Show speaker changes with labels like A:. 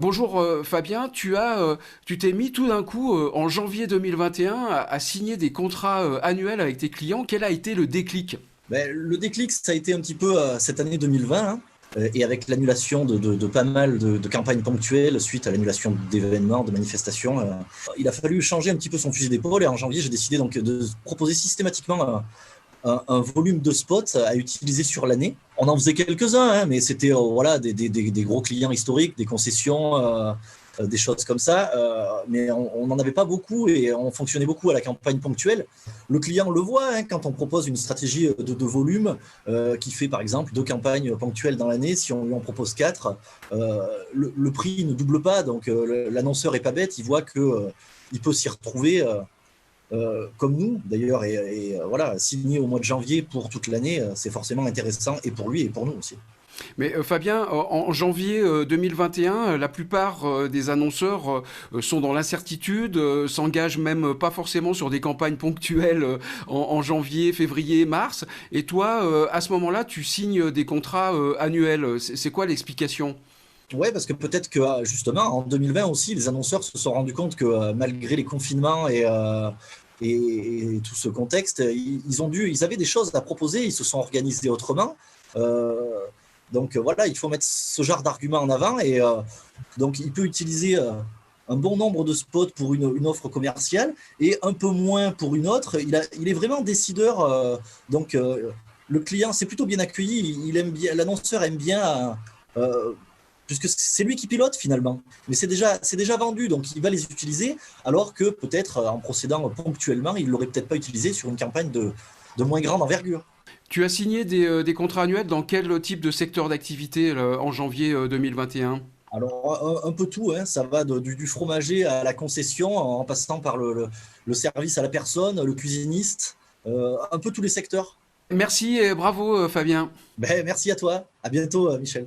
A: Bonjour Fabien, tu t'es mis tout d'un coup en janvier 2021 à signer des contrats annuels avec tes clients. Quel a été le déclic?
B: Ben, le déclic, ça a été un petit peu cette année 2020, hein, et avec l'annulation de pas mal de campagnes ponctuelles suite à l'annulation d'événements, de manifestations. Il a fallu changer un petit peu son fusil d'épaule et en janvier, j'ai décidé donc de proposer systématiquement un volume de spots à utiliser sur l'année. On en faisait quelques-uns, hein, mais c'était voilà, des gros clients historiques, des concessions, des choses comme ça. Mais on n'en avait pas beaucoup et on fonctionnait beaucoup à la campagne ponctuelle. Le client le voit hein, quand on propose une stratégie de volume qui fait par exemple 2 campagnes ponctuelles dans l'année. Si on lui en propose 4, le prix ne double pas. Donc l'annonceur est pas bête, il voit que il peut s'y retrouver comme nous d'ailleurs, voilà, signer au mois de janvier pour toute l'année, c'est forcément intéressant et pour lui et pour nous aussi.
A: Mais Fabien, en janvier 2021, la plupart des annonceurs sont dans l'incertitude, s'engagent même pas forcément sur des campagnes ponctuelles en janvier, février, mars. Et toi, à ce moment-là, tu signes des contrats annuels. C'est quoi l'explication?
B: Ouais, parce que peut-être que justement en 2020 aussi, les annonceurs se sont rendus compte que malgré les confinements et tout ce contexte, ils avaient des choses à proposer, ils se sont organisés autrement. Euh, voilà, il faut mettre ce genre d'argument en avant et donc il peut utiliser un bon nombre de spots pour une offre commerciale et un peu moins pour une autre. Il est vraiment décideur. Donc le client, c'est plutôt bien accueilli. Il aime bien, l'annonceur aime bien. Euh, Puisque c'est lui qui pilote finalement. Mais c'est déjà vendu, donc il va les utiliser, alors que peut-être en procédant ponctuellement, il ne l'aurait peut-être pas utilisé sur une campagne de moins grande envergure.
A: Tu as signé des contrats annuels dans quel type de secteur d'activité en janvier 2021?
B: Alors, un peu tout, hein, ça va du fromager à la concession, en passant par le service à la personne, le cuisiniste, un peu tous les secteurs.
A: Merci et bravo Fabien.
B: Ben, merci à toi, à bientôt Michel.